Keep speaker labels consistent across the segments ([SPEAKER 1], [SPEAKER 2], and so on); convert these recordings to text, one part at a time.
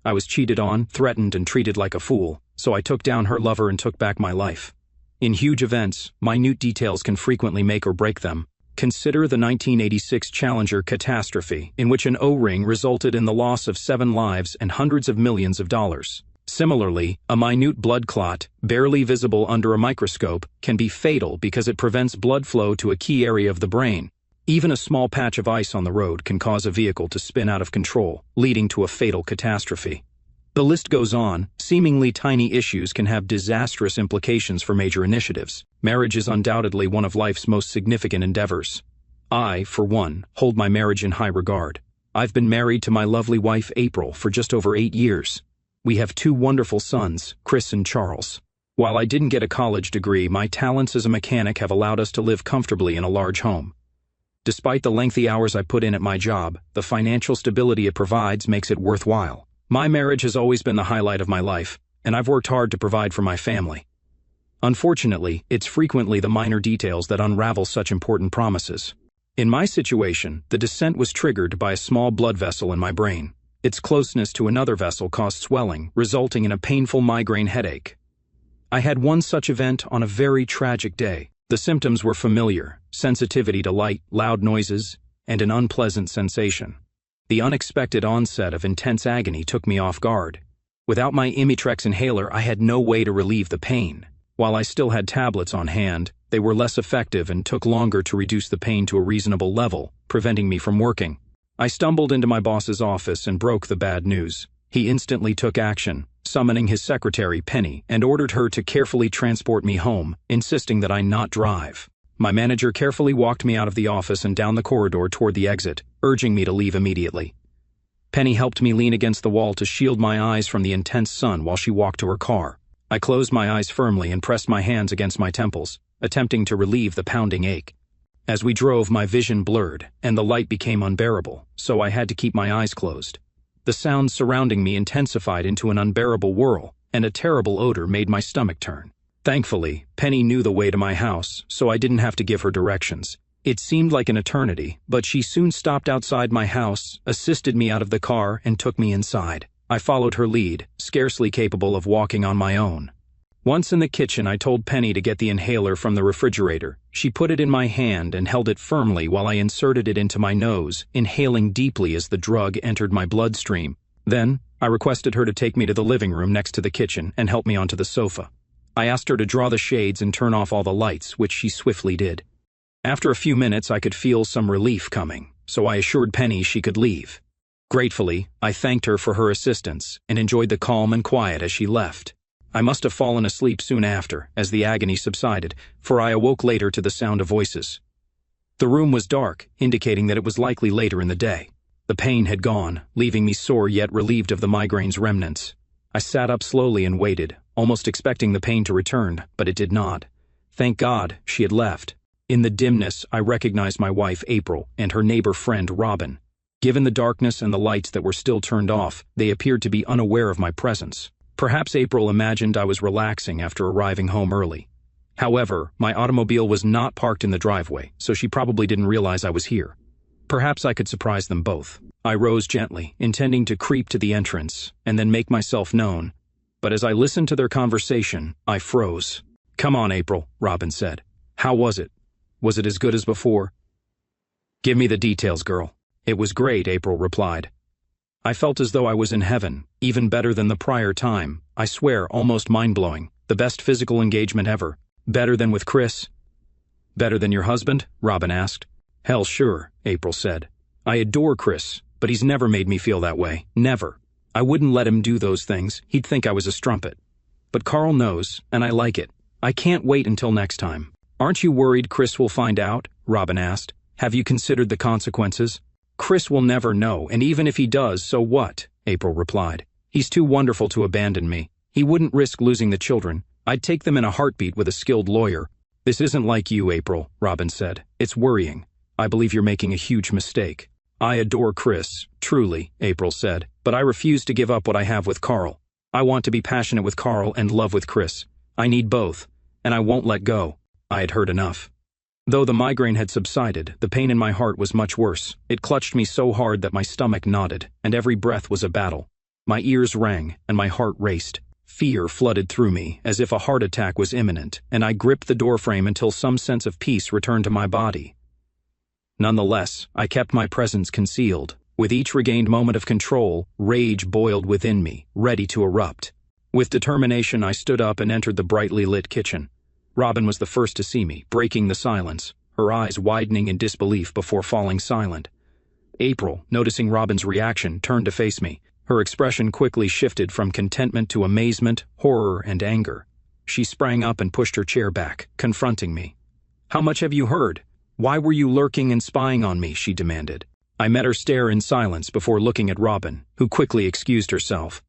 [SPEAKER 1] I was cheated on, threatened, and treated like a fool, so I took down her lover and took back my life. In huge events, minute details can frequently make or break them. Consider the 1986 Challenger catastrophe, in which an O-ring resulted in the loss of 7 lives and hundreds of millions of dollars. Similarly, a minute blood clot, barely visible under a microscope, can be fatal because it prevents blood flow to a key area of the brain. Even a small patch of ice on the road can cause a vehicle to spin out of control, leading to a fatal catastrophe. The list goes on. Seemingly tiny issues can have disastrous implications for major initiatives. Marriage is undoubtedly one of life's most significant endeavors. I, for one, hold my marriage in high regard. I've been married to my lovely wife April for just over 8 years. We have 2 wonderful sons, Chris and Charles. While I didn't get a college degree, my talents as a mechanic have allowed us to live comfortably in a large home. Despite the lengthy hours I put in at my job, the financial stability it provides makes it worthwhile. My marriage has always been the highlight of my life, and I've worked hard to provide for my family. Unfortunately, it's frequently the minor details that unravel such important promises. In my situation, the descent was triggered by a small blood vessel in my brain. Its closeness to another vessel caused swelling, resulting in a painful migraine headache. I had one such event on a very tragic day. The symptoms were familiar: sensitivity to light, loud noises, and an unpleasant sensation. The unexpected onset of intense agony took me off guard. Without my Imitrex inhaler, I had no way to relieve the pain. While I still had tablets on hand, they were less effective and took longer to reduce the pain to a reasonable level, preventing me from working. I stumbled into my boss's office and broke the bad news. He instantly took action, summoning his secretary, Penny, and ordered her to carefully transport me home, insisting that I not drive. My manager carefully walked me out of the office and down the corridor toward the exit, urging me to leave immediately. Penny helped me lean against the wall to shield my eyes from the intense sun while she walked to her car. I closed my eyes firmly and pressed my hands against my temples, attempting to relieve the pounding ache. As we drove, my vision blurred, and the light became unbearable, so I had to keep my eyes closed. The sounds surrounding me intensified into an unbearable whirl, and a terrible odor made my stomach turn. Thankfully, Penny knew the way to my house, so I didn't have to give her directions. It seemed like an eternity, but she soon stopped outside my house, assisted me out of the car, and took me inside. I followed her lead, scarcely capable of walking on my own. Once in the kitchen, I told Penny to get the inhaler from the refrigerator. She put it in my hand and held it firmly while I inserted it into my nose, inhaling deeply as the drug entered my bloodstream. Then, I requested her to take me to the living room next to the kitchen and help me onto the sofa. I asked her to draw the shades and turn off all the lights, which she swiftly did. After a few minutes, I could feel some relief coming, so I assured Penny she could leave. Gratefully, I thanked her for her assistance and enjoyed the calm and quiet as she left. I must have fallen asleep soon after, as the agony subsided, for I awoke later to the sound of voices. The room was dark, indicating that it was likely later in the day. The pain had gone, leaving me sore yet relieved of the migraine's remnants. I sat up slowly and waited, almost expecting the pain to return, but it did not. Thank God, she had left. In the dimness, I recognized my wife, April, and her neighbor friend, Robin. Given the darkness and the lights that were still turned off, they appeared to be unaware of my presence. Perhaps April imagined I was relaxing after arriving home early. However, my automobile was not parked in the driveway, so she probably didn't realize I was here. Perhaps I could surprise them both. I rose gently, intending to creep to the entrance, and then make myself known. But as I listened to their conversation, I froze. "Come on, April," Robin said. "How was it? Was it as good as before?" "Give me the details, girl." "It was great," April replied. "I felt as though I was in heaven, even better than the prior time. I swear, almost mind-blowing. The best physical engagement ever. Better than with Chris." "Better than your husband?" Robin asked. "Hell sure," April said. "I adore Chris, but he's never made me feel that way. Never. I wouldn't let him do those things. He'd think I was a strumpet. But Carl knows, and I like it. I can't wait until next time." "Aren't you worried Chris will find out?" Robin asked. "Have you considered the consequences?" "Chris will never know, and even if he does, so what?" April replied. "He's too wonderful to abandon me. He wouldn't risk losing the children. I'd take them in a heartbeat with a skilled lawyer." "This isn't like you, April," Robin said. "It's worrying. I believe you're making a huge mistake." "I adore Chris, truly," April said, "but I refuse to give up what I have with Carl. I want to be passionate with Carl and love with Chris. I need both, and I won't let go." I had heard enough. Though the migraine had subsided, the pain in my heart was much worse. It clutched me so hard that my stomach knotted, and every breath was a battle. My ears rang, and my heart raced. Fear flooded through me, as if a heart attack was imminent, and I gripped the doorframe until some sense of peace returned to my body. Nonetheless, I kept my presence concealed. With each regained moment of control, rage boiled within me, ready to erupt. With determination, I stood up and entered the brightly lit kitchen. Robin was the first to see me, breaking the silence, her eyes widening in disbelief before falling silent. April, noticing Robin's reaction, turned to face me. Her expression quickly shifted from contentment to amazement, horror, and anger. She sprang up and pushed her chair back, confronting me. "How much have you heard? Why were you lurking and spying on me?" she demanded. I met her stare in silence before looking at Robin, who quickly excused herself.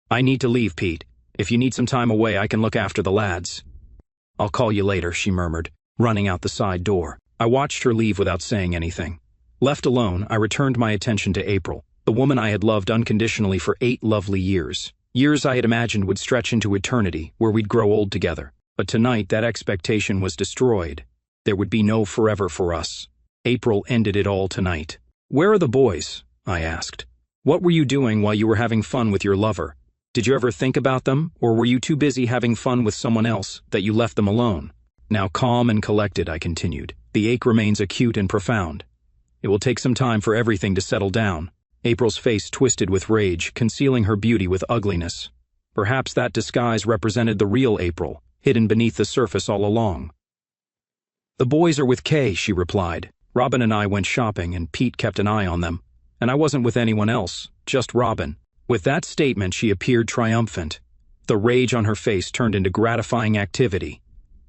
[SPEAKER 1] "I need to leave, Pete. If you need some time away, I can look after the lads." "I'll call you later," she murmured, running out the side door. I watched her leave without saying anything. Left alone, I returned my attention to April, the woman I had loved unconditionally for 8 lovely years. Years I had imagined would stretch into eternity, where we'd grow old together. But tonight, that expectation was destroyed. There would be no forever for us. April ended it all tonight. "Where are the boys?" I asked. "What were you doing while you were having fun with your lover? Did you ever think about them, or were you too busy having fun with someone else that you left them alone?" Now calm and collected, I continued, the ache remains acute and profound. It will take some time for everything to settle down. April's face twisted with rage, concealing her beauty with ugliness. Perhaps that disguise represented the real April, hidden beneath the surface all along. "The boys are with Kay," she replied. "Robin and I went shopping, and Pete kept an eye on them. And I wasn't with anyone else, just Robin." With that statement, she appeared triumphant. The rage on her face turned into gratifying activity.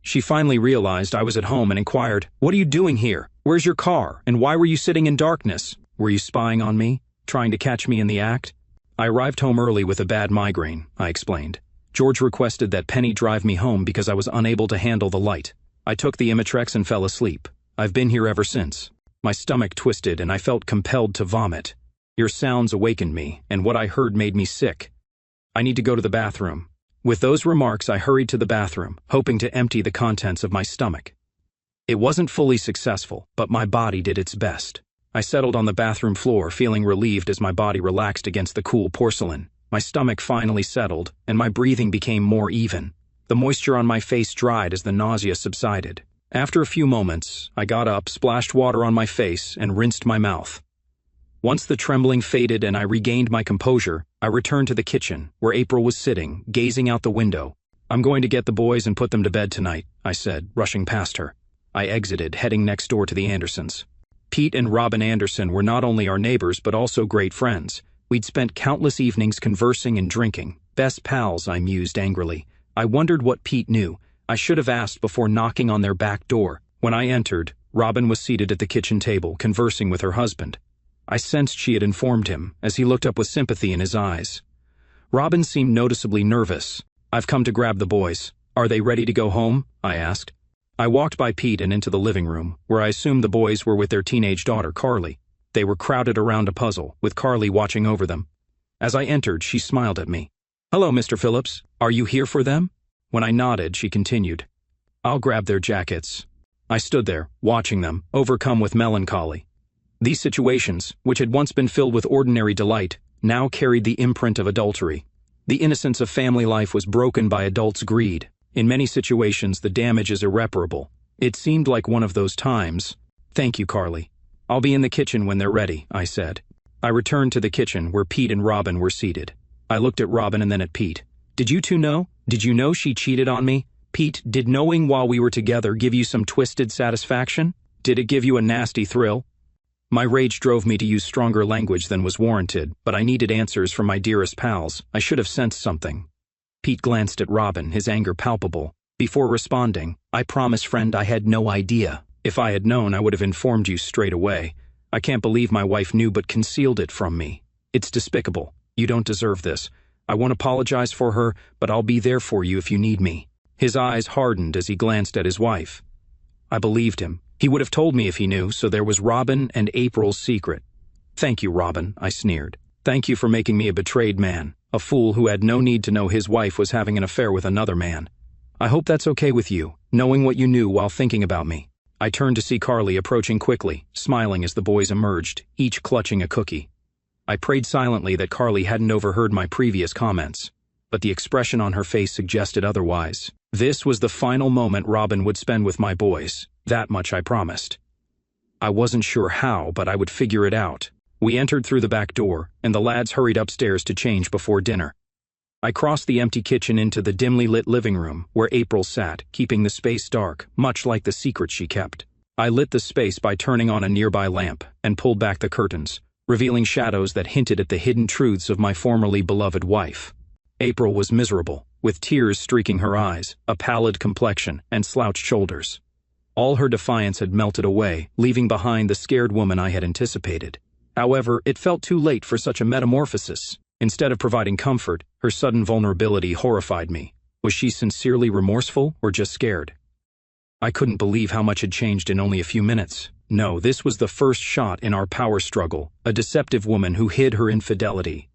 [SPEAKER 1] She finally realized I was at home and inquired, "What are you doing here? Where's your car? And why were you sitting in darkness? Were you spying on me? Trying to catch me in the act?" "I arrived home early with a bad migraine," I explained. "George requested that Penny drive me home because I was unable to handle the light. I took the Imitrex and fell asleep. I've been here ever since." My stomach twisted and I felt compelled to vomit. Your sounds awakened me, and what I heard made me sick. "I need to go to the bathroom." With those remarks, I hurried to the bathroom, hoping to empty the contents of my stomach. It wasn't fully successful, but my body did its best. I settled on the bathroom floor, feeling relieved as my body relaxed against the cool porcelain. My stomach finally settled, and my breathing became more even. The moisture on my face dried as the nausea subsided. After a few moments, I got up, splashed water on my face, and rinsed my mouth. Once the trembling faded and I regained my composure, I returned to the kitchen, where April was sitting, gazing out the window. "I'm going to get the boys and put them to bed tonight," I said, rushing past her. I exited, heading next door to the Andersons. Pete and Robin Anderson were not only our neighbors but also great friends. We'd spent countless evenings conversing and drinking. Best pals, I mused angrily. I wondered what Pete knew. I should have asked before knocking on their back door. When I entered, Robin was seated at the kitchen table, conversing with her husband. I sensed she had informed him, as he looked up with sympathy in his eyes. Robin seemed noticeably nervous. "I've come to grab the boys. Are they ready to go home?" I asked. I walked by Pete and into the living room, where I assumed the boys were with their teenage daughter, Carly. They were crowded around a puzzle, with Carly watching over them. As I entered, she smiled at me. "Hello, Mr. Phillips. Are you here for them?" When I nodded, she continued, "I'll grab their jackets." I stood there, watching them, overcome with melancholy. These situations, which had once been filled with ordinary delight, now carried the imprint of adultery. The innocence of family life was broken by adults' greed. In many situations, the damage is irreparable. It seemed like one of those times. "Thank you, Carly. I'll be in the kitchen when they're ready," I said. I returned to the kitchen where Pete and Robin were seated. I looked at Robin and then at Pete. "Did you two know? Did you know she cheated on me? Pete, did knowing while we were together give you some twisted satisfaction? Did it give you a nasty thrill?" My rage drove me to use stronger language than was warranted, but I needed answers from my dearest pals. I should have sensed something. Pete glanced at Robin, his anger palpable. Before responding, "I promise, friend, I had no idea. If I had known, I would have informed you straight away. I can't believe my wife knew but concealed it from me. It's despicable. You don't deserve this. I won't apologize for her, but I'll be there for you if you need me." His eyes hardened as he glanced at his wife. I believed him. He would have told me if he knew, so there was Robin and April's secret. "Thank you, Robin," I sneered. "Thank you for making me a betrayed man, a fool who had no need to know his wife was having an affair with another man. I hope that's okay with you, knowing what you knew while thinking about me." I turned to see Carly approaching quickly, smiling as the boys emerged, each clutching a cookie. I prayed silently that Carly hadn't overheard my previous comments, but the expression on her face suggested otherwise. This was the final moment Robin would spend with my boys, that much I promised. I wasn't sure how, but I would figure it out. We entered through the back door, and the lads hurried upstairs to change before dinner. I crossed the empty kitchen into the dimly lit living room, where April sat, keeping the space dark, much like the secret she kept. I lit the space by turning on a nearby lamp, and pulled back the curtains, revealing shadows that hinted at the hidden truths of my formerly beloved wife. April was miserable, with tears streaking her eyes, a pallid complexion, and slouched shoulders. All her defiance had melted away, leaving behind the scared woman I had anticipated. However, it felt too late for such a metamorphosis. Instead of providing comfort, her sudden vulnerability horrified me. Was she sincerely remorseful or just scared? I couldn't believe how much had changed in only a few minutes. No, this was the first shot in our power struggle, a deceptive woman who hid her infidelity.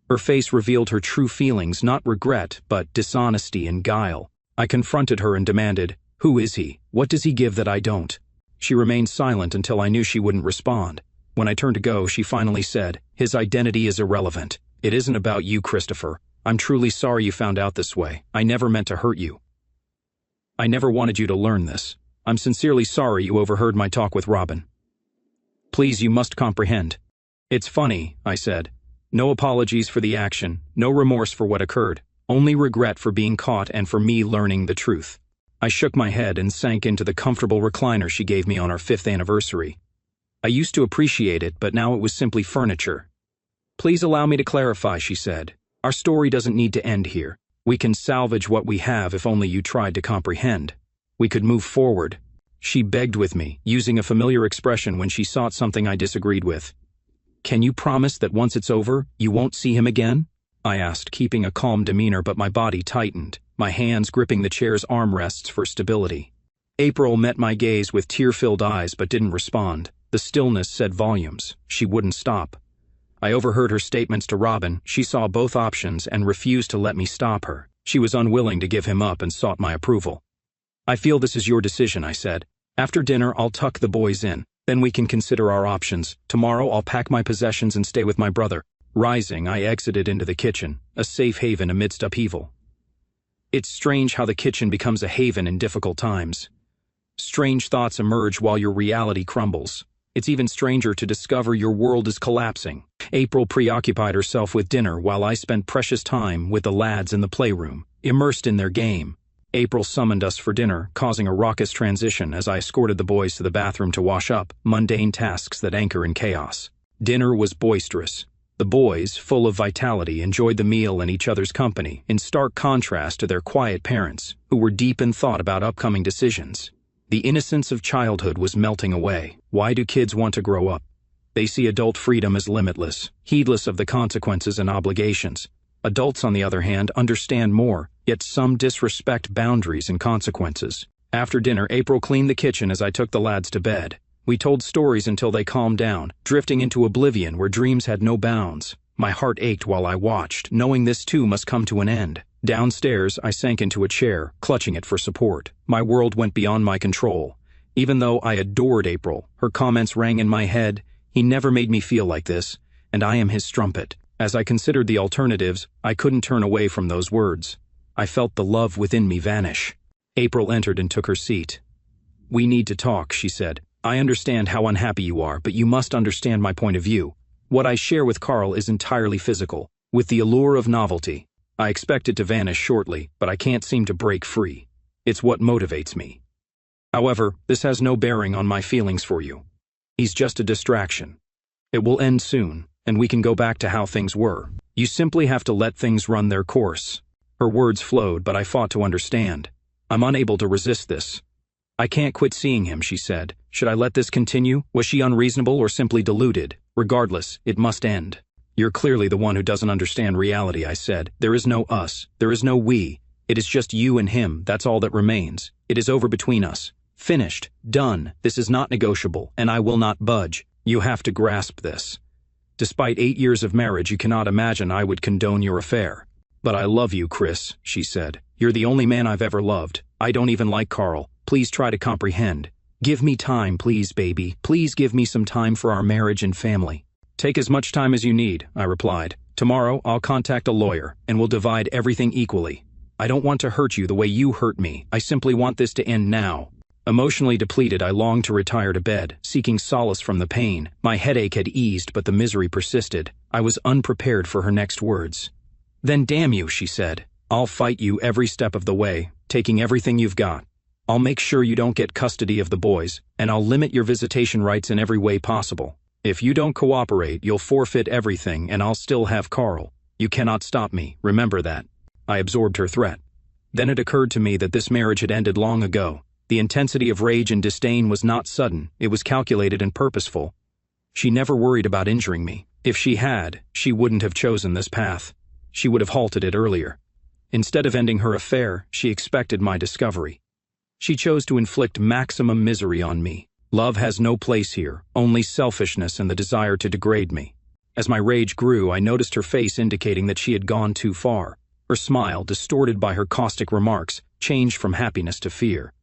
[SPEAKER 1] Her face revealed her true feelings, not regret, but dishonesty and guile. I confronted her and demanded, "Who is he? What does he give that I don't?" She remained silent until I knew she wouldn't respond. When I turned to go, she finally said, "His identity is irrelevant. It isn't about you, Christopher. I'm truly sorry you found out this way. I never meant to hurt you. I never wanted you to learn this. I'm sincerely sorry you overheard my talk with Robin. Please, you must comprehend." "It's funny," I said. "No apologies for the action, no remorse for what occurred, only regret for being caught and for me learning the truth." I shook my head and sank into the comfortable recliner she gave me on our 5th anniversary. I used to appreciate it, but now it was simply furniture. "Please allow me to clarify," she said. "Our story doesn't need to end here. We can salvage what we have if only you tried to comprehend. We could move forward." She begged with me, using a familiar expression when she sought something I disagreed with. "Can you promise that once it's over, you won't see him again?" I asked, keeping a calm demeanor, but my body tightened, my hands gripping the chair's armrests for stability. April met my gaze with tear-filled eyes but didn't respond. The stillness said volumes. She wouldn't stop. I overheard her statements to Robin. She saw both options and refused to let me stop her. She was unwilling to give him up and sought my approval. "I feel this is your decision," I said. "After dinner, I'll tuck the boys in. Then we can consider our options. Tomorrow, I'll pack my possessions and stay with my brother." Rising, I exited into the kitchen, a safe haven amidst upheaval. It's strange how the kitchen becomes a haven in difficult times. Strange thoughts emerge while your reality crumbles. It's even stranger to discover your world is collapsing. April preoccupied herself with dinner while I spent precious time with the lads in the playroom, immersed in their game. April summoned us for dinner, causing a raucous transition as I escorted the boys to the bathroom to wash up, mundane tasks that anchor in chaos. Dinner was boisterous. The boys, full of vitality, enjoyed the meal and each other's company, in stark contrast to their quiet parents, who were deep in thought about upcoming decisions. The innocence of childhood was melting away. Why do kids want to grow up? They see adult freedom as limitless, heedless of the consequences and obligations. Adults, on the other hand, understand more, yet some disrespect boundaries and consequences. After dinner, April cleaned the kitchen as I took the lads to bed. We told stories until they calmed down, drifting into oblivion where dreams had no bounds. My heart ached while I watched, knowing this too must come to an end. Downstairs, I sank into a chair, clutching it for support. My world went beyond my control. Even though I adored April, her comments rang in my head. "He never made me feel like this, and I am his strumpet." As I considered the alternatives, I couldn't turn away from those words. I felt the love within me vanish. April entered and took her seat. "We need to talk," she said. "I understand how unhappy you are, but you must understand my point of view. What I share with Carl is entirely physical, with the allure of novelty. I expect it to vanish shortly, but I can't seem to break free. It's what motivates me. However, this has no bearing on my feelings for you. He's just a distraction. It will end soon, and we can go back to how things were. You simply have to let things run their course." Her words flowed, but I fought to understand. "I'm unable to resist this." "I can't quit seeing him," she said. "Should I let this continue? Was she unreasonable or simply deluded? Regardless, it must end." "You're clearly the one who doesn't understand reality," I said. "There is no us. There is no we. It is just you and him. That's all that remains. It is over between us. Finished. Done. This is not negotiable, and I will not budge. You have to grasp this. Despite 8 years of marriage, you cannot imagine I would condone your affair." "But I love you, Chris," she said. "You're the only man I've ever loved. I don't even like Carl. Please try to comprehend. Give me time, please, baby. Please give me some time for our marriage and family." Take as much time as you need, I replied. Tomorrow, I'll contact a lawyer, and we'll divide everything equally. I don't want to hurt you the way you hurt me. I simply want this to end now. Emotionally depleted, I longed to retire to bed, seeking solace from the pain. My headache had eased, but the misery persisted. I was unprepared for her next words. Then damn you, she said. I'll fight you every step of the way, taking everything you've got. I'll make sure you don't get custody of the boys, and I'll limit your visitation rights in every way possible. If you don't cooperate, you'll forfeit everything, and I'll still have Carl. You cannot stop me, remember that. I absorbed her threat. Then it occurred to me that this marriage had ended long ago. The intensity of rage and disdain was not sudden, it was calculated and purposeful. She never worried about injuring me. If she had, she wouldn't have chosen this path. She would have halted it earlier. Instead of ending her affair, she expected my discovery. She chose to inflict maximum misery on me. Love has no place here, only selfishness and the desire to degrade me. As my rage grew, I noticed her face indicating that she had gone too far. Her smile, distorted by her caustic remarks, changed from happiness to fear.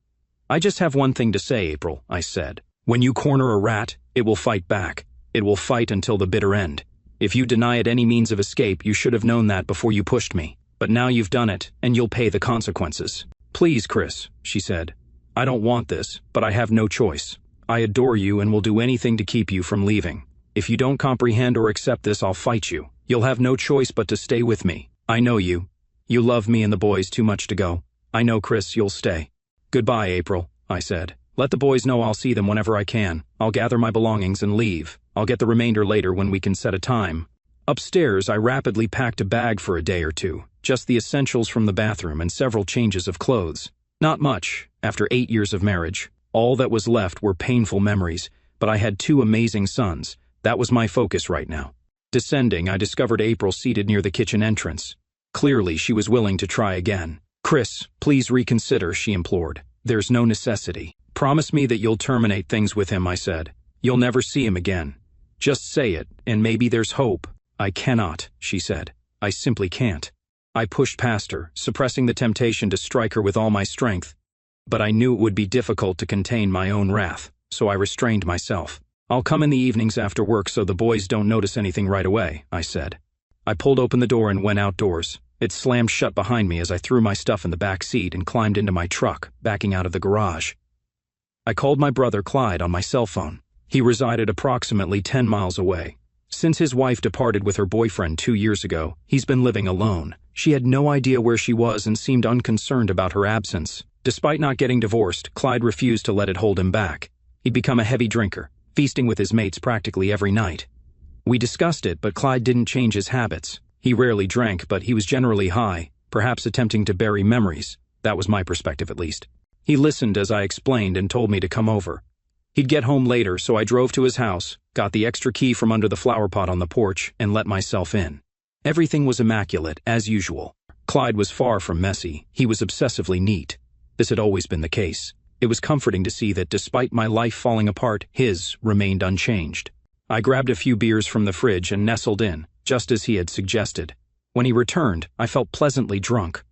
[SPEAKER 1] I just have one thing to say, April, I said. When you corner a rat, it will fight back. It will fight until the bitter end. If you deny it any means of escape, you should have known that before you pushed me. But now you've done it, and you'll pay the consequences. Please, Chris, she said. I don't want this, but I have no choice. I adore you and will do anything to keep you from leaving. If you don't comprehend or accept this, I'll fight you. You'll have no choice but to stay with me. I know you. You love me and the boys too much to go. I know, Chris, you'll stay. Goodbye, April, I said. Let the boys know I'll see them whenever I can. I'll gather my belongings and leave. I'll get the remainder later when we can set a time. Upstairs, I rapidly packed a bag for a day or two. Just the essentials from the bathroom and several changes of clothes. Not much, after 8 years of marriage. All that was left were painful memories, but I had 2 amazing sons. That was my focus right now. Descending, I discovered April seated near the kitchen entrance. Clearly, she was willing to try again. Chris, please reconsider, she implored. There's no necessity. Promise me that you'll terminate things with him, I said. You'll never see him again. Just say it, and maybe there's hope. I cannot, she said. I simply can't. I pushed past her, suppressing the temptation to strike her with all my strength. But I knew it would be difficult to contain my own wrath, so I restrained myself. I'll come in the evenings after work so the boys don't notice anything right away, I said. I pulled open the door and went outdoors. It slammed shut behind me as I threw my stuff in the back seat and climbed into my truck, backing out of the garage. I called my brother Clyde on my cell phone. He resided approximately 10 miles away. Since his wife departed with her boyfriend 2 years ago, he's been living alone. She had no idea where she was and seemed unconcerned about her absence. Despite not getting divorced, Clyde refused to let it hold him back. He'd become a heavy drinker, feasting with his mates practically every night. We discussed it, but Clyde didn't change his habits. He rarely drank, but he was generally high, perhaps attempting to bury memories. That was my perspective, at least. He listened as I explained and told me to come over. He'd get home later, so I drove to his house, got the extra key from under the flower pot on the porch, and let myself in. Everything was immaculate, as usual. Clyde was far from messy. He was obsessively neat. This had always been the case. It was comforting to see that despite my life falling apart, his remained unchanged. I grabbed a few beers from the fridge and nestled in, just as he had suggested. When he returned, I felt pleasantly drunk.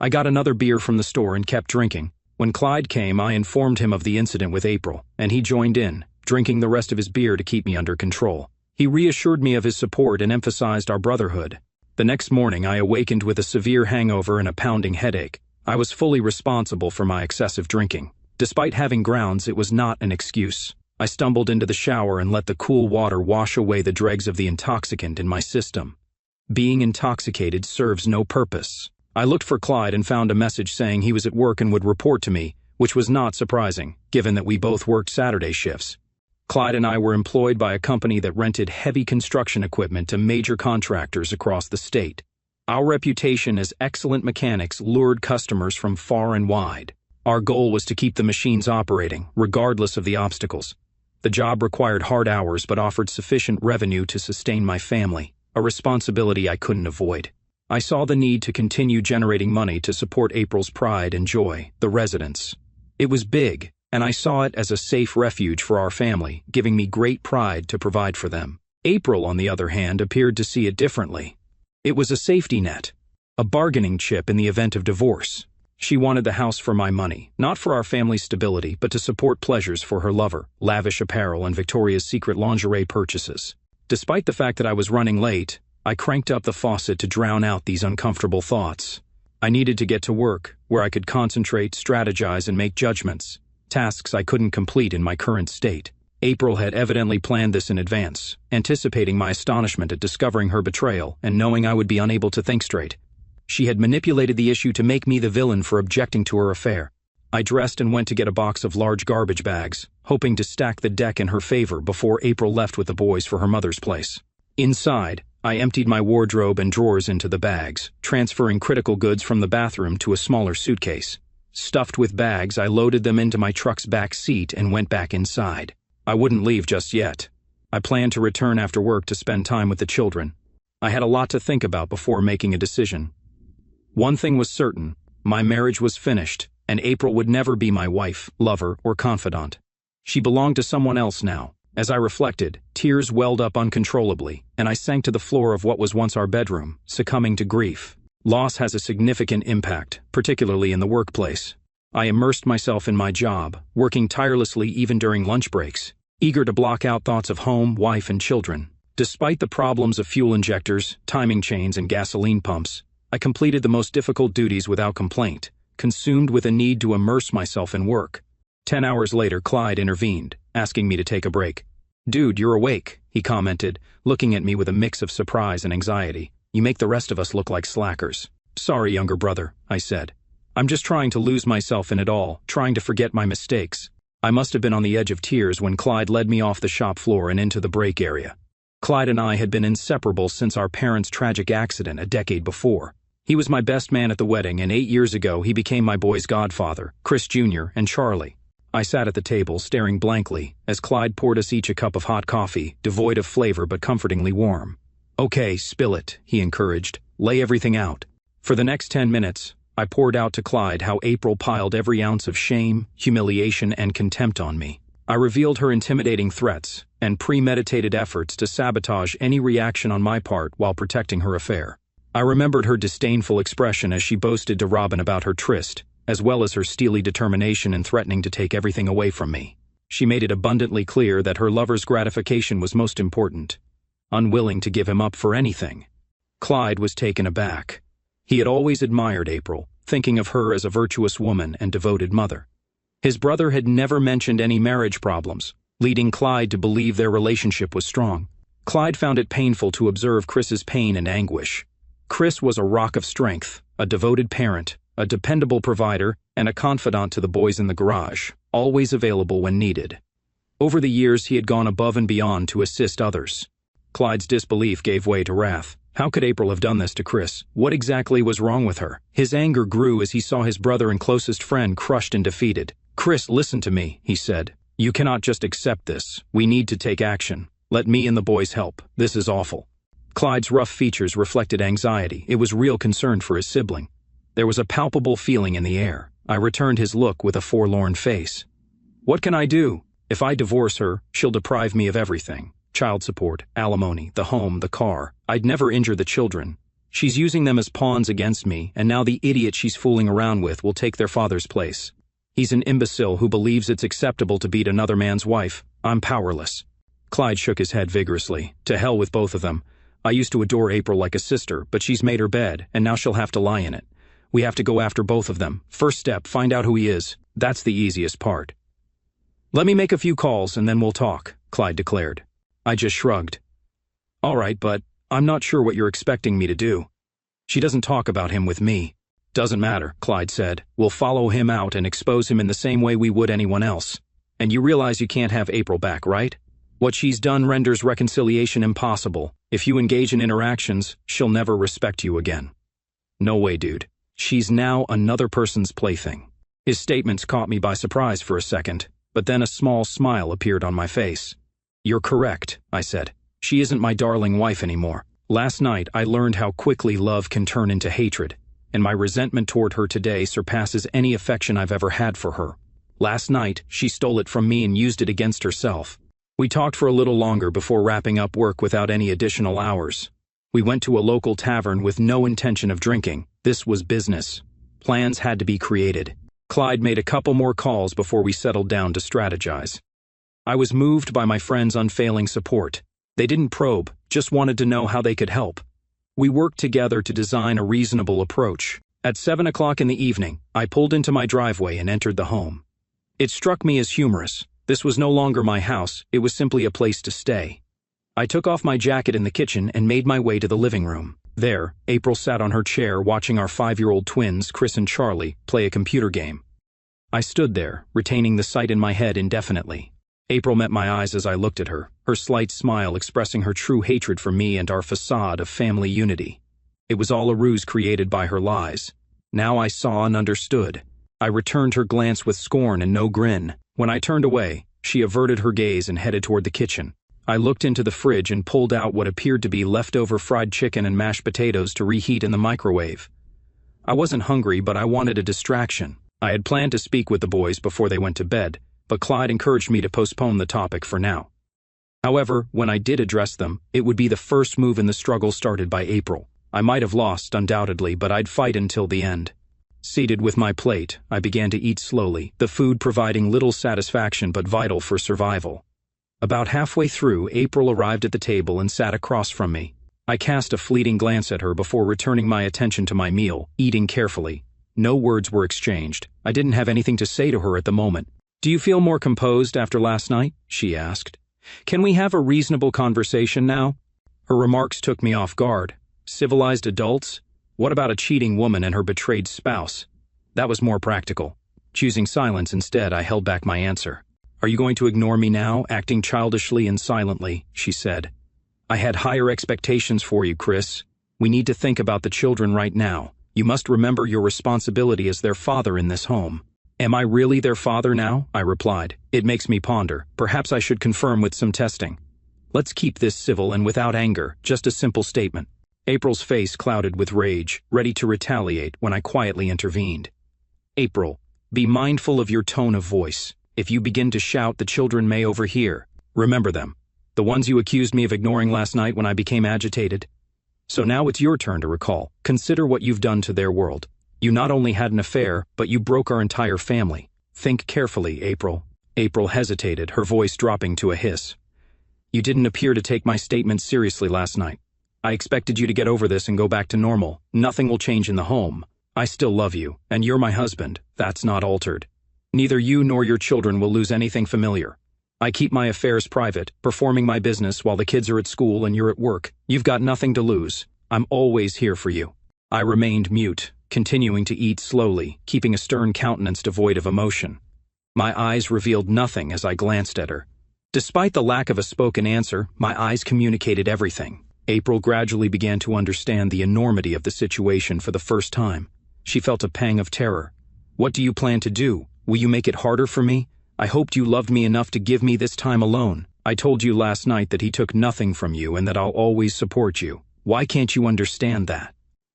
[SPEAKER 1] I got another beer from the store and kept drinking. When Clyde came, I informed him of the incident with April, and he joined in, drinking the rest of his beer to keep me under control. He reassured me of his support and emphasized our brotherhood. The next morning, I awakened with a severe hangover and a pounding headache. I was fully responsible for my excessive drinking. Despite having grounds, it was not an excuse. I stumbled into the shower and let the cool water wash away the dregs of the intoxicant in my system. Being intoxicated serves no purpose. I looked for Clyde and found a message saying he was at work and would report to me, which was not surprising, given that we both worked Saturday shifts. Clyde and I were employed by a company that rented heavy construction equipment to major contractors across the state. Our reputation as excellent mechanics lured customers from far and wide. Our goal was to keep the machines operating, regardless of the obstacles. The job required hard hours but offered sufficient revenue to sustain my family, a responsibility I couldn't avoid. I saw the need to continue generating money to support April's pride and joy, the residents. It was big, and I saw it as a safe refuge for our family, giving me great pride to provide for them. April, on the other hand, appeared to see it differently. It was a safety net, a bargaining chip in the event of divorce. She wanted the house for my money, not for our family's stability, but to support pleasures for her lover, lavish apparel and Victoria's Secret lingerie purchases. Despite the fact that I was running late, I cranked up the faucet to drown out these uncomfortable thoughts. I needed to get to work, where I could concentrate, strategize, and make judgments, tasks I couldn't complete in my current state. April had evidently planned this in advance, anticipating my astonishment at discovering her betrayal and knowing I would be unable to think straight. She had manipulated the issue to make me the villain for objecting to her affair. I dressed and went to get a box of large garbage bags, hoping to stack the deck in her favor before April left with the boys for her mother's place. Inside, I emptied my wardrobe and drawers into the bags, transferring critical goods from the bathroom to a smaller suitcase. Stuffed with bags, I loaded them into my truck's back seat and went back inside. I wouldn't leave just yet. I planned to return after work to spend time with the children. I had a lot to think about before making a decision. One thing was certain: my marriage was finished, and April would never be my wife, lover, or confidant. She belonged to someone else now. As I reflected, tears welled up uncontrollably, and I sank to the floor of what was once our bedroom, succumbing to grief. Loss has a significant impact, particularly in the workplace. I immersed myself in my job, working tirelessly even during lunch breaks, eager to block out thoughts of home, wife, and children. Despite the problems of fuel injectors, timing chains, and gasoline pumps, I completed the most difficult duties without complaint, consumed with a need to immerse myself in work. 10 hours later, Clyde intervened, asking me to take a break. "Dude, you're awake," he commented, looking at me with a mix of surprise and anxiety. "You make the rest of us look like slackers." "Sorry, younger brother," I said. "I'm just trying to lose myself in it all, trying to forget my mistakes." I must have been on the edge of tears when Clyde led me off the shop floor and into the break area. Clyde and I had been inseparable since our parents' tragic accident a decade before. He was my best man at the wedding, and 8 years ago he became my boys' godfather, Chris Jr. and Charlie. I sat at the table, staring blankly, as Clyde poured us each a cup of hot coffee, devoid of flavor but comfortingly warm. "Okay, spill it," he encouraged. "Lay everything out." For the next 10 minutes, I poured out to Clyde how April piled every ounce of shame, humiliation, and contempt on me. I revealed her intimidating threats and premeditated efforts to sabotage any reaction on my part while protecting her affair. I remembered her disdainful expression as she boasted to Robin about her tryst, as well as her steely determination in threatening to take everything away from me. She made it abundantly clear that her lover's gratification was most important, unwilling to give him up for anything. Clyde was taken aback. He had always admired April, thinking of her as a virtuous woman and devoted mother. His brother had never mentioned any marriage problems, leading Clyde to believe their relationship was strong. Clyde found it painful to observe Chris's pain and anguish. Chris was a rock of strength, a devoted parent, a dependable provider, and a confidant to the boys in the garage, always available when needed. Over the years, he had gone above and beyond to assist others. Clyde's disbelief gave way to wrath. How could April have done this to Chris? What exactly was wrong with her? His anger grew as he saw his brother and closest friend crushed and defeated. "Chris, listen to me," he said. "You cannot just accept this. We need to take action. Let me and the boys help. This is awful." Clyde's rough features reflected anxiety. It was real concern for his sibling. There was a palpable feeling in the air. I returned his look with a forlorn face. "What can I do? If I divorce her, she'll deprive me of everything. Child support, alimony, the home, the car. I'd never injure the children. She's using them as pawns against me, and now the idiot she's fooling around with will take their father's place. He's an imbecile who believes it's acceptable to beat another man's wife. I'm powerless." Clyde shook his head vigorously. "To hell with both of them. I used to adore April like a sister, but she's made her bed, and now she'll have to lie in it. We have to go after both of them. First step, find out who he is. That's the easiest part." "Let me make a few calls, and then we'll talk," Clyde declared. I just shrugged. "All right, but I'm not sure what you're expecting me to do. She doesn't talk about him with me." "Doesn't matter," Clyde said. "We'll follow him out and expose him in the same way we would anyone else. And you realize you can't have April back, right? What she's done renders reconciliation impossible. If you engage in interactions, she'll never respect you again." "No way, dude. She's now another person's plaything." His statements caught me by surprise for a second, but then a small smile appeared on my face. "You're correct," I said. "She isn't my darling wife anymore. Last night I learned how quickly love can turn into hatred, and my resentment toward her today surpasses any affection I've ever had for her. Last night, she stole it from me and used it against herself." We talked for a little longer before wrapping up work without any additional hours. We went to a local tavern with no intention of drinking. This was business. Plans had to be created. Clyde made a couple more calls before we settled down to strategize. I was moved by my friend's unfailing support. They didn't probe, just wanted to know how they could help. We worked together to design a reasonable approach. At 7 o'clock in the evening, I pulled into my driveway and entered the home. It struck me as humorous. This was no longer my house, it was simply a place to stay. I took off my jacket in the kitchen and made my way to the living room. There, April sat on her chair watching our 5-year-old twins, Chris and Charlie, play a computer game. I stood there, retaining the sight in my head indefinitely. April met my eyes as I looked at her, her slight smile expressing her true hatred for me and our facade of family unity. It was all a ruse created by her lies. Now I saw and understood. I returned her glance with scorn and no grin. When I turned away, she averted her gaze and headed toward the kitchen. I looked into the fridge and pulled out what appeared to be leftover fried chicken and mashed potatoes to reheat in the microwave. I wasn't hungry, but I wanted a distraction. I had planned to speak with the boys before they went to bed, but Clyde encouraged me to postpone the topic for now. However, when I did address them, it would be the first move in the struggle started by April. I might have lost, undoubtedly, but I'd fight until the end. Seated with my plate, I began to eat slowly, the food providing little satisfaction but vital for survival. About halfway through, April arrived at the table and sat across from me. I cast a fleeting glance at her before returning my attention to my meal, eating carefully. No words were exchanged. I didn't have anything to say to her at the moment. "Do you feel more composed after last night?" she asked. "Can we have a reasonable conversation now?" Her remarks took me off guard. Civilized adults? What about a cheating woman and her betrayed spouse? That was more practical. Choosing silence instead, I held back my answer. "Are you going to ignore me now, acting childishly and silently?" she said. "I had higher expectations for you, Chris. We need to think about the children right now. You must remember your responsibility as their father in this home." "Am I really their father now?" I replied. "It makes me ponder. Perhaps I should confirm with some testing." "Let's keep this civil and without anger, just a simple statement." April's face clouded with rage, ready to retaliate when I quietly intervened. "April, be mindful of your tone of voice. If you begin to shout, the children may overhear. Remember them. The ones you accused me of ignoring last night when I became agitated. So now it's your turn to recall. Consider what you've done to their world. You not only had an affair, but you broke our entire family. Think carefully, April." April hesitated, her voice dropping to a hiss. "You didn't appear to take my statements seriously last night. I expected you to get over this and go back to normal. Nothing will change in the home. I still love you, and you're my husband. That's not altered. Neither you nor your children will lose anything familiar. I keep my affairs private, performing my business while the kids are at school and you're at work. You've got nothing to lose. I'm always here for you." I remained mute, continuing to eat slowly, keeping a stern countenance devoid of emotion. My eyes revealed nothing as I glanced at her. Despite the lack of a spoken answer, my eyes communicated everything. April gradually began to understand the enormity of the situation for the first time. She felt a pang of terror. "What do you plan to do? Will you make it harder for me? I hoped you loved me enough to give me this time alone. I told you last night that he took nothing from you and that I'll always support you. Why can't you understand that?"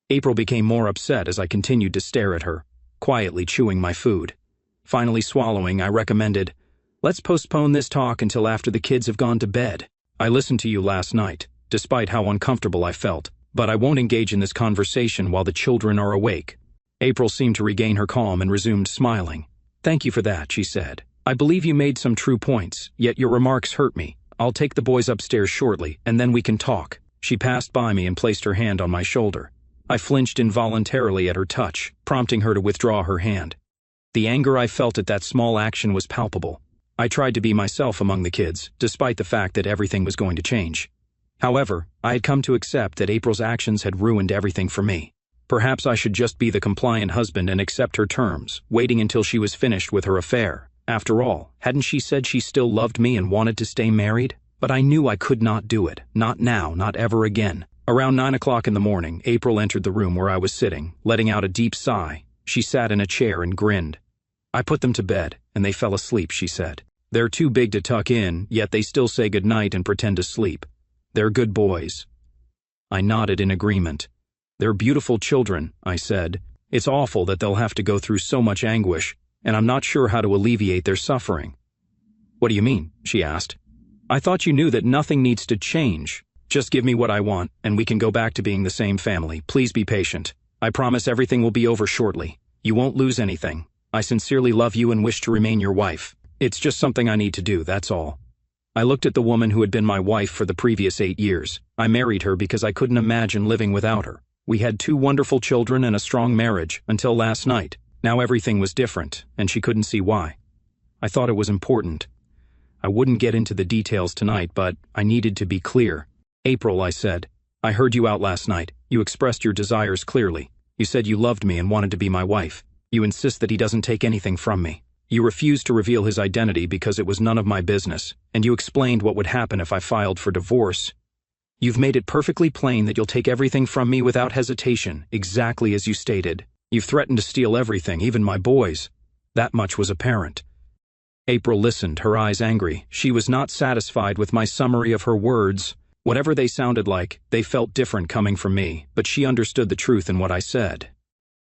[SPEAKER 1] April became more upset as I continued to stare at her, quietly chewing my food. Finally swallowing, I recommended, "Let's postpone this talk until after the kids have gone to bed. I listened to you last night, despite how uncomfortable I felt, but I won't engage in this conversation while the children are awake." April seemed to regain her calm and resumed smiling. "Thank you for that," she said. "I believe you made some true points, yet your remarks hurt me. I'll take the boys upstairs shortly, and then we can talk." She passed by me and placed her hand on my shoulder. I flinched involuntarily at her touch, prompting her to withdraw her hand. The anger I felt at that small action was palpable. I tried to be myself among the kids, despite the fact that everything was going to change. However, I had come to accept that April's actions had ruined everything for me. Perhaps I should just be the compliant husband and accept her terms, waiting until she was finished with her affair. After all, hadn't she said she still loved me and wanted to stay married? But I knew I could not do it. Not now, not ever again. Around 9 o'clock in the morning, April entered the room where I was sitting, letting out a deep sigh. She sat in a chair and grinned. "I put them to bed, and they fell asleep," she said. "They're too big to tuck in, yet they still say goodnight and pretend to sleep. They're good boys." I nodded in agreement. "They're beautiful children," I said. "It's awful that they'll have to go through so much anguish, and I'm not sure how to alleviate their suffering." "What do you mean?" she asked. "I thought you knew that nothing needs to change. Just give me what I want, and we can go back to being the same family. Please be patient. I promise everything will be over shortly. You won't lose anything. I sincerely love you and wish to remain your wife. It's just something I need to do, that's all." I looked at the woman who had been my wife for the previous 8 years. I married her because I couldn't imagine living without her. We had 2 wonderful children and a strong marriage, until last night. Now everything was different, and she couldn't see why. I thought it was important. I wouldn't get into the details tonight, but I needed to be clear. April, I said, I heard you out last night. You expressed your desires clearly. You said you loved me and wanted to be my wife. You insist that he doesn't take anything from me. You refused to reveal his identity because it was none of my business, and you explained what would happen if I filed for divorce. You've made it perfectly plain that you'll take everything from me without hesitation, exactly as you stated. You've threatened to steal everything, even my boys. That much was apparent. April listened, her eyes angry. She was not satisfied with my summary of her words. Whatever they sounded like, they felt different coming from me, but she understood the truth in what I said.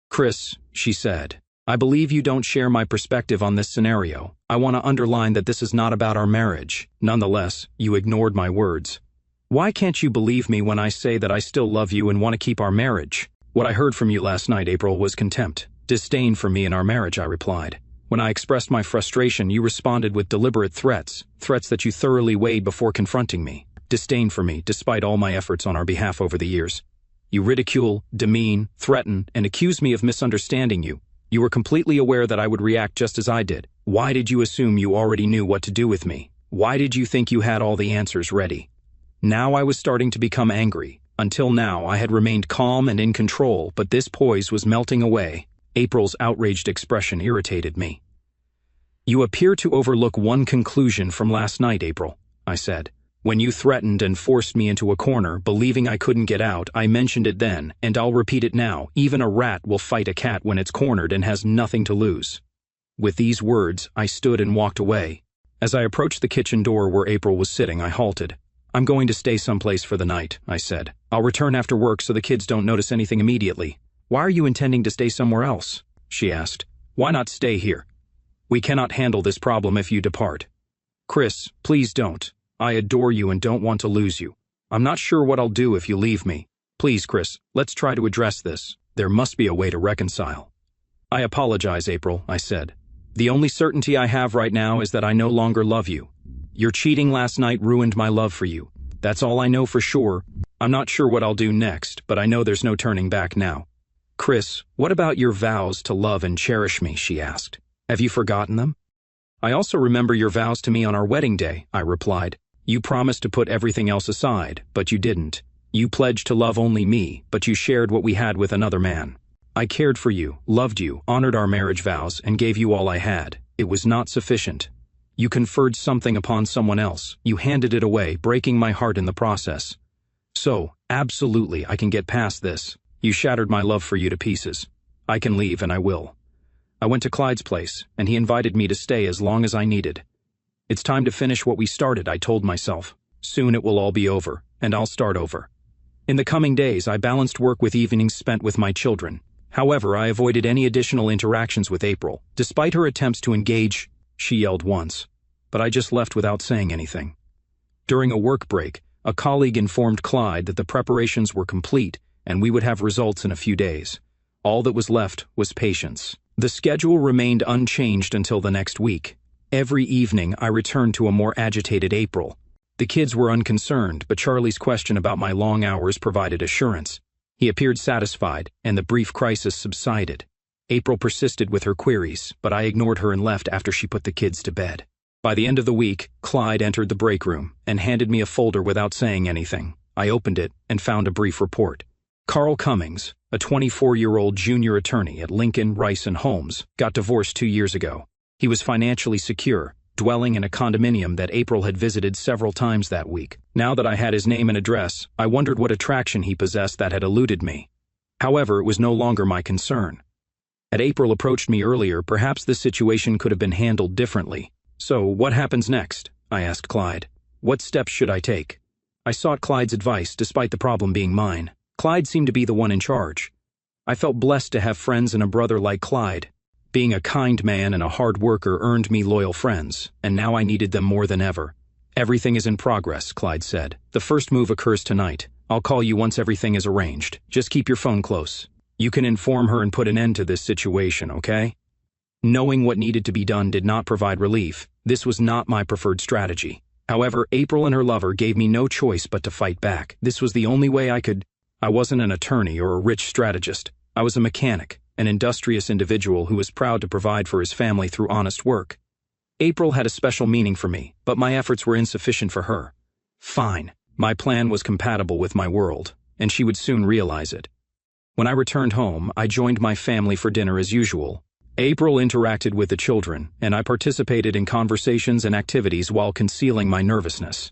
[SPEAKER 1] Chris, she said, I believe you don't share my perspective on this scenario. I want to underline that this is not about our marriage. Nonetheless, you ignored my words. Why can't you believe me when I say that I still love you and want to keep our marriage? What I heard from you last night, April, was contempt. Disdain for me and our marriage, I replied. When I expressed my frustration, you responded with deliberate threats that you thoroughly weighed before confronting me. Disdain for me, despite all my efforts on our behalf over the years. You ridicule, demean, threaten, and accuse me of misunderstanding you. You were completely aware that I would react just as I did. Why did you assume you already knew what to do with me? Why did you think you had all the answers ready? Now I was starting to become angry. Until now, I had remained calm and in control, but this poise was melting away. April's outraged expression irritated me. You appear to overlook one conclusion from last night, April, I said. When you threatened and forced me into a corner, believing I couldn't get out, I mentioned it then, and I'll repeat it now. Even a rat will fight a cat when it's cornered and has nothing to lose. With these words, I stood and walked away. As I approached the kitchen door where April was sitting, I halted. I'm going to stay someplace for the night, I said. I'll return after work so the kids don't notice anything immediately. Why are you intending to stay somewhere else? She asked. Why not stay here? We cannot handle this problem if you depart. Chris, please don't. I adore you and don't want to lose you. I'm not sure what I'll do if you leave me. Please, Chris, let's try to address this. There must be a way to reconcile. I apologize, April, I said. The only certainty I have right now is that I no longer love you. Your cheating last night ruined my love for you. That's all I know for sure. I'm not sure what I'll do next, but I know there's no turning back now. Chris, what about your vows to love and cherish me, she asked. Have you forgotten them? I also remember your vows to me on our wedding day, I replied. You promised to put everything else aside, but you didn't. You pledged to love only me, but you shared what we had with another man. I cared for you, loved you, honored our marriage vows, and gave you all I had. It was not sufficient. You conferred something upon someone else. You handed it away, breaking my heart in the process. So, absolutely, I can get past this. You shattered my love for you to pieces. I can leave, and I will. I went to Clyde's place, and he invited me to stay as long as I needed. It's time to finish what we started, I told myself. Soon it will all be over, and I'll start over. In the coming days, I balanced work with evenings spent with my children. However, I avoided any additional interactions with April. Despite her attempts to engage, she yelled once, but I just left without saying anything. During a work break, a colleague informed Clyde that the preparations were complete and we would have results in a few days. All that was left was patience. The schedule remained unchanged until the next week. Every evening, I returned to a more agitated April. The kids were unconcerned, but Charlie's question about my long hours provided assurance. He appeared satisfied, and the brief crisis subsided. April persisted with her queries, but I ignored her and left after she put the kids to bed. By the end of the week, Clyde entered the break room and handed me a folder without saying anything. I opened it and found a brief report. Carl Cummings, a 24-year-old junior attorney at Lincoln, Rice & Holmes, got divorced 2 years ago. He was financially secure, dwelling in a condominium that April had visited several times that week. Now that I had his name and address, I wondered what attraction he possessed that had eluded me. However, it was no longer my concern. Had April approached me earlier, perhaps this situation could have been handled differently. So, what happens next? I asked Clyde. What steps should I take? I sought Clyde's advice, despite the problem being mine. Clyde seemed to be the one in charge. I felt blessed to have friends and a brother like Clyde. Being a kind man and a hard worker earned me loyal friends, and now I needed them more than ever. Everything is in progress, Clyde said. The first move occurs tonight. I'll call you once everything is arranged. Just keep your phone close. You can inform her and put an end to this situation, okay? Knowing what needed to be done did not provide relief. This was not my preferred strategy. However, April and her lover gave me no choice but to fight back. This was the only way I could. I wasn't an attorney or a rich strategist. I was a mechanic, an industrious individual who was proud to provide for his family through honest work. April had a special meaning for me, but my efforts were insufficient for her. Fine. My plan was compatible with my world, and she would soon realize it. When I returned home, I joined my family for dinner as usual. April interacted with the children, and I participated in conversations and activities while concealing my nervousness.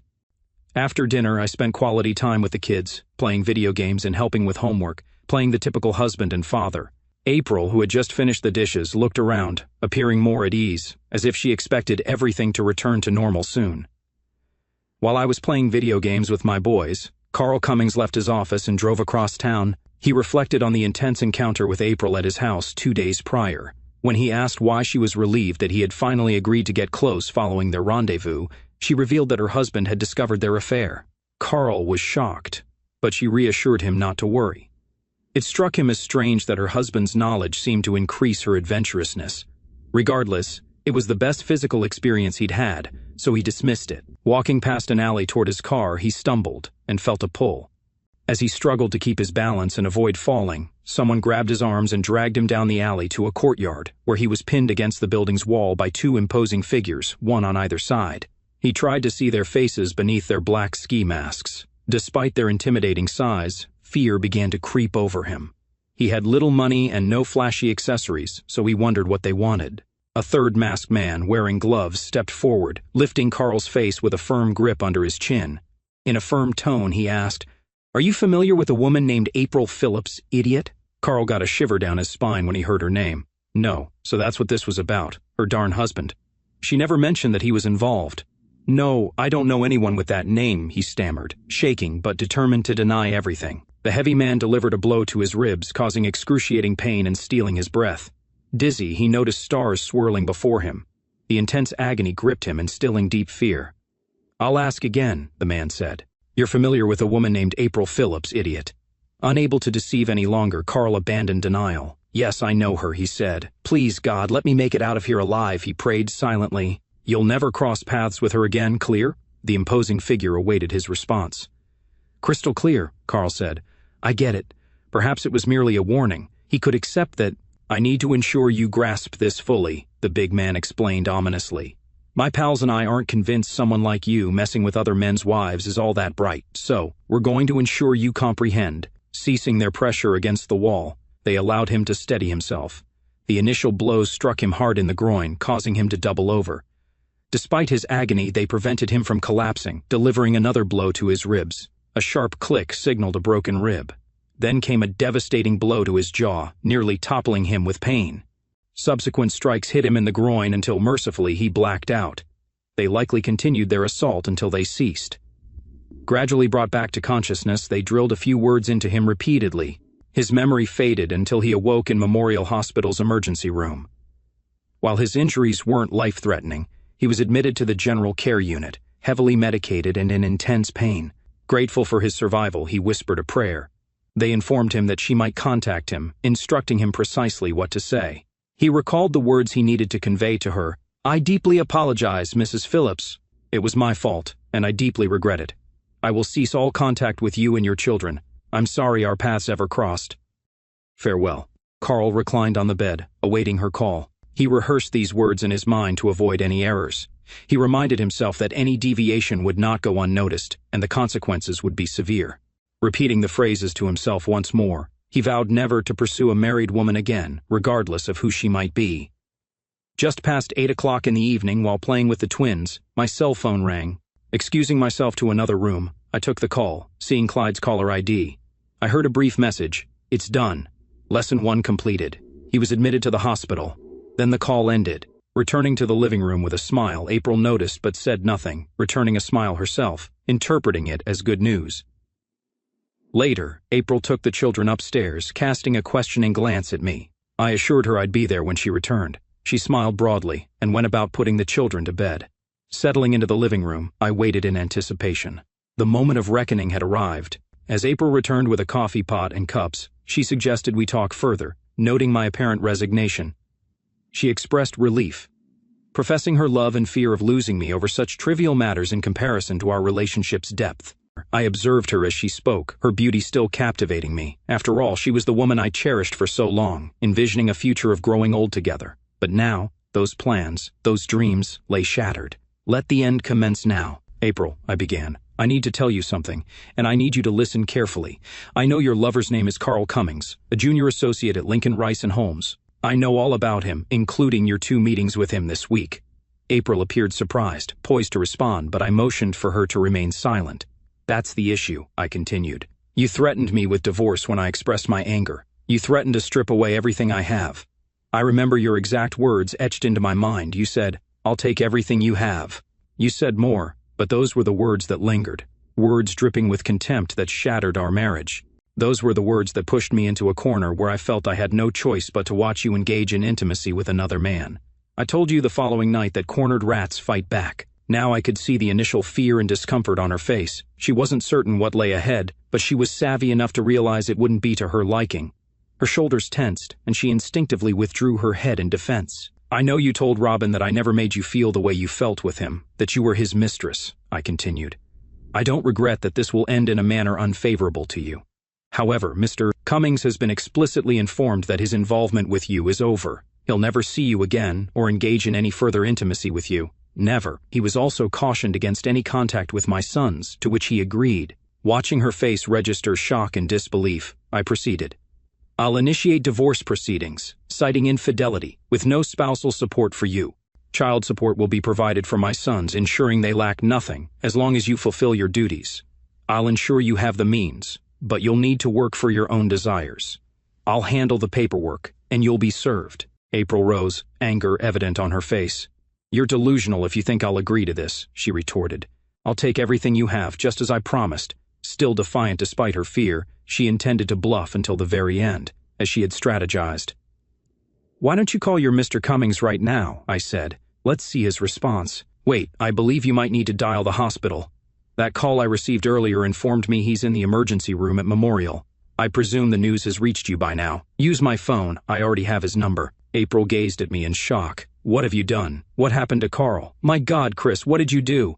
[SPEAKER 1] After dinner, I spent quality time with the kids, playing video games and helping with homework, playing the typical husband and father. April, who had just finished the dishes, looked around, appearing more at ease, as if she expected everything to return to normal soon. While I was playing video games with my boys, Carl Cummings left his office and drove across town. He reflected on the intense encounter with April at his house 2 days prior. When he asked why she was relieved that he had finally agreed to get close following their rendezvous, she revealed that her husband had discovered their affair. Carl was shocked, but she reassured him not to worry. It struck him as strange that her husband's knowledge seemed to increase her adventurousness. Regardless, it was the best physical experience he'd had, so he dismissed it. Walking past an alley toward his car, he stumbled and felt a pull. As he struggled to keep his balance and avoid falling, someone grabbed his arms and dragged him down the alley to a courtyard, where he was pinned against the building's wall by 2 imposing figures, one on either side. He tried to see their faces beneath their black ski masks. Despite their intimidating size, fear began to creep over him. He had little money and no flashy accessories, so he wondered what they wanted. A third masked man, wearing gloves, stepped forward, lifting Carl's face with a firm grip under his chin. In a firm tone, he asked, "Are you familiar with a woman named April Phillips, idiot?" Carl got a shiver down his spine when he heard her name. No, so that's what this was about, her darn husband. She never mentioned that he was involved. "No, I don't know anyone with that name," he stammered, shaking but determined to deny everything. The heavy man delivered a blow to his ribs, causing excruciating pain and stealing his breath. Dizzy, he noticed stars swirling before him. The intense agony gripped him, instilling deep fear. "I'll ask again," the man said. "You're familiar with a woman named April Phillips, idiot." Unable to deceive any longer, Carl abandoned denial. "Yes, I know her," he said. "Please, God, let me make it out of here alive," he prayed silently. "You'll never cross paths with her again, clear?" The imposing figure awaited his response. "Crystal clear," Carl said. "I get it. Perhaps it was merely a warning. He could accept that." "I need to ensure you grasp this fully," the big man explained ominously. "My pals and I aren't convinced someone like you messing with other men's wives is all that bright, so we're going to ensure you comprehend." Ceasing their pressure against the wall, they allowed him to steady himself. The initial blows struck him hard in the groin, causing him to double over. Despite his agony, they prevented him from collapsing, delivering another blow to his ribs. A sharp click signaled a broken rib. Then came a devastating blow to his jaw, nearly toppling him with pain. Subsequent strikes hit him in the groin until mercifully he blacked out. They likely continued their assault until they ceased. Gradually brought back to consciousness, they drilled a few words into him repeatedly. His memory faded until he awoke in Memorial Hospital's emergency room. While his injuries weren't life-threatening, he was admitted to the general care unit, heavily medicated and in intense pain. Grateful for his survival, he whispered a prayer. They informed him that she might contact him, instructing him precisely what to say. He recalled the words he needed to convey to her. "I deeply apologize, Mrs. Phillips. It was my fault, and I deeply regret it. I will cease all contact with you and your children. I'm sorry our paths ever crossed. Farewell." Carl reclined on the bed, awaiting her call. He rehearsed these words in his mind to avoid any errors. He reminded himself that any deviation would not go unnoticed, and the consequences would be severe. Repeating the phrases to himself once more, he vowed never to pursue a married woman again, regardless of who she might be. Just past 8 o'clock in the evening, while playing with the twins, my cell phone rang. Excusing myself to another room, I took the call, seeing Clyde's caller ID. I heard a brief message. "It's done. Lesson 1 completed." He was admitted to the hospital. Then the call ended. Returning to the living room with a smile, April noticed but said nothing, returning a smile herself, interpreting it as good news. Later, April took the children upstairs, casting a questioning glance at me. I assured her I'd be there when she returned. She smiled broadly and went about putting the children to bed. Settling into the living room, I waited in anticipation. The moment of reckoning had arrived. As April returned with a coffee pot and cups, she suggested we talk further, noting my apparent resignation. She expressed relief. professing her love and fear of losing me over such trivial matters in comparison to our relationship's depth. I observed her as she spoke, her beauty still captivating me. After all, she was the woman I cherished for so long, envisioning a future of growing old together. But now, those plans, those dreams, lay shattered. Let the end commence now. April, I began. I need to tell you something, and I need you to listen carefully. I know your lover's name is Carl Cummings, a junior associate at Lincoln Rice and Holmes. I know all about him, including your 2 meetings with him this week. April appeared surprised, poised to respond, but I motioned for her to remain silent. That's the issue, I continued. You threatened me with divorce when I expressed my anger. You threatened to strip away everything I have. I remember your exact words etched into my mind. You said, "I'll take everything you have." You said more, but those were the words that lingered. Words dripping with contempt that shattered our marriage. Those were the words that pushed me into a corner where I felt I had no choice but to watch you engage in intimacy with another man. I told you the following night that cornered rats fight back. Now I could see the initial fear and discomfort on her face. She wasn't certain what lay ahead, but she was savvy enough to realize it wouldn't be to her liking. Her shoulders tensed, and she instinctively withdrew her head in defense. I know you told Robin that I never made you feel the way you felt with him, that you were his mistress, I continued. I don't regret that this will end in a manner unfavorable to you. However, Mr. Cummings has been explicitly informed that his involvement with you is over. He'll never see you again or engage in any further intimacy with you. Never. He was also cautioned against any contact with my sons, to which he agreed. Watching her face register shock and disbelief, I proceeded. I'll initiate divorce proceedings, citing infidelity, with no spousal support for you. Child support will be provided for my sons, ensuring they lack nothing, as long as you fulfill your duties. I'll ensure you have the means, but you'll need to work for your own desires. I'll handle the paperwork, and you'll be served. April rose, anger evident on her face. You're delusional if you think I'll agree to this, she retorted. I'll take everything you have, just as I promised. Still defiant despite her fear, she intended to bluff until the very end, as she had strategized. Why don't you call your Mr. Cummings right now, I said. Let's see his response. Wait, I believe you might need to dial the hospital. That call I received earlier informed me he's in the emergency room at Memorial. I presume the news has reached you by now. Use my phone, I already have his number. April gazed at me in shock. What have you done? What happened to Carl? My God, Chris, what did you do?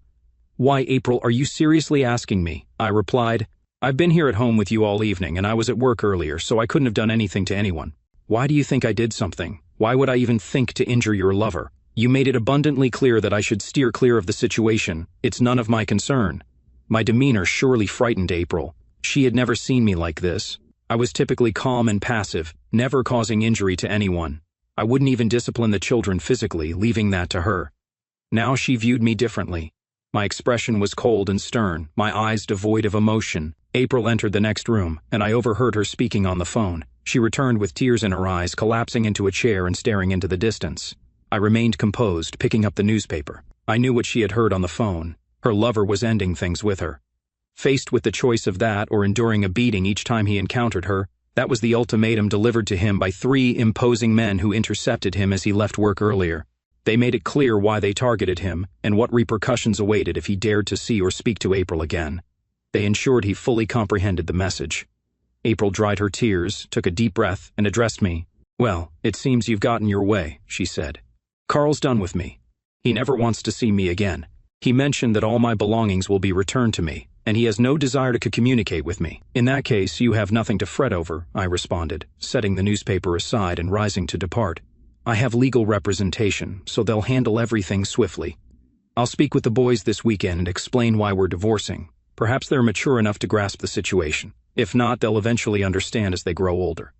[SPEAKER 1] Why, April, are you seriously asking me? I replied. I've been here at home with you all evening, and I was at work earlier, so I couldn't have done anything to anyone. Why do you think I did something? Why would I even think to injure your lover? You made it abundantly clear that I should steer clear of the situation. It's none of my concern. My demeanor surely frightened April. She had never seen me like this. I was typically calm and passive, never causing injury to anyone. I wouldn't even discipline the children physically, leaving that to her. Now she viewed me differently. My expression was cold and stern, my eyes devoid of emotion. April entered the next room, and I overheard her speaking on the phone. She returned with tears in her eyes, collapsing into a chair and staring into the distance. I remained composed, picking up the newspaper. I knew what she had heard on the phone. Her lover was ending things with her. Faced with the choice of that or enduring a beating each time he encountered her, that was the ultimatum delivered to him by 3 imposing men who intercepted him as he left work earlier. They made it clear why they targeted him and what repercussions awaited if he dared to see or speak to April again. They ensured he fully comprehended the message. April dried her tears, took a deep breath, and addressed me. Well, it seems you've gotten your way, she said. Carl's done with me. He never wants to see me again. He mentioned that all my belongings will be returned to me, and he has no desire to communicate with me. In that case, you have nothing to fret over, I responded, setting the newspaper aside and rising to depart. I have legal representation, so they'll handle everything swiftly. I'll speak with the boys this weekend and explain why we're divorcing. Perhaps they're mature enough to grasp the situation. If not, they'll eventually understand as they grow older.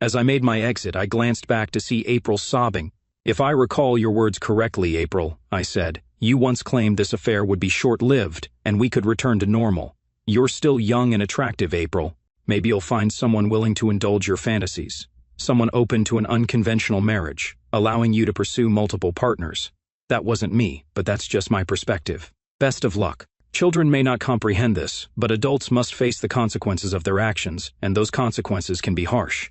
[SPEAKER 1] As I made my exit, I glanced back to see April sobbing. If I recall your words correctly, April, I said, you once claimed this affair would be short-lived and we could return to normal. You're still young and attractive, April. Maybe you'll find someone willing to indulge your fantasies. Someone open to an unconventional marriage, allowing you to pursue multiple partners. That wasn't me, but that's just my perspective. Best of luck. Children may not comprehend this, but adults must face the consequences of their actions, and those consequences can be harsh.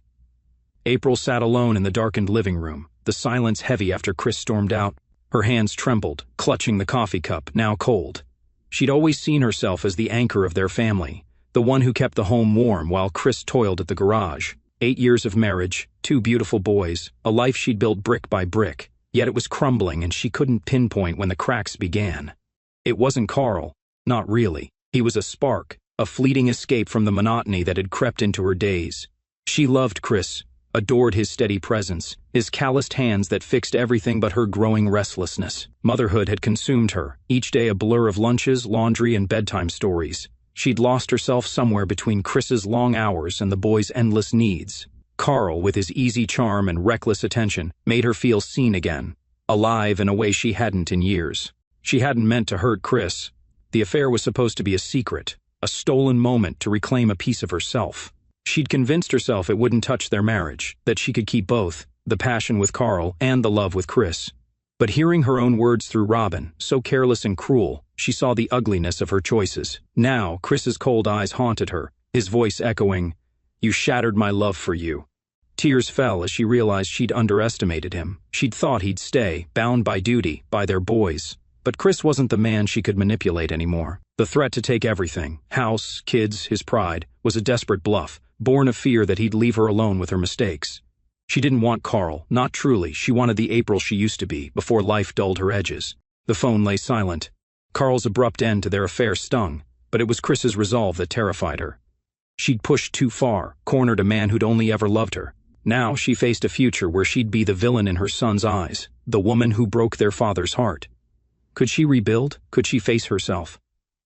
[SPEAKER 1] April sat alone in the darkened living room, the silence heavy after Chris stormed out. Her hands trembled, clutching the coffee cup, now cold. She'd always seen herself as the anchor of their family, the one who kept the home warm while Chris toiled at the garage. 8 years of marriage, 2 beautiful boys, a life she'd built brick by brick. Yet it was crumbling and she couldn't pinpoint when the cracks began. It wasn't Carl. Not really. He was a spark, a fleeting escape from the monotony that had crept into her days. She loved Chris, adored his steady presence, his calloused hands that fixed everything but her growing restlessness. Motherhood had consumed her, each day a blur of lunches, laundry, and bedtime stories. She'd lost herself somewhere between Chris's long hours and the boy's endless needs. Carl, with his easy charm and reckless attention, made her feel seen again, alive in a way she hadn't in years. She hadn't meant to hurt Chris. The affair was supposed to be a secret, a stolen moment to reclaim a piece of herself. She'd convinced herself it wouldn't touch their marriage, that she could keep both, the passion with Carl and the love with Chris. But hearing her own words through Robin, so careless and cruel, she saw the ugliness of her choices. Now, Chris's cold eyes haunted her, his voice echoing, "You shattered my love for you." Tears fell as she realized she'd underestimated him. She'd thought he'd stay, bound by duty, by their boys. But Chris wasn't the man she could manipulate anymore. The threat to take everything, house, kids, his pride, was a desperate bluff, born of fear that he'd leave her alone with her mistakes. She didn't want Carl, not truly. She wanted the April she used to be, before life dulled her edges. The phone lay silent. Carl's abrupt end to their affair stung, but it was Chris's resolve that terrified her. She'd pushed too far, cornered a man who'd only ever loved her. Now she faced a future where she'd be the villain in her son's eyes, the woman who broke their father's heart. Could she rebuild? Could she face herself?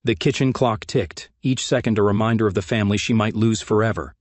[SPEAKER 1] The kitchen clock ticked, each second a reminder of the family she might lose forever.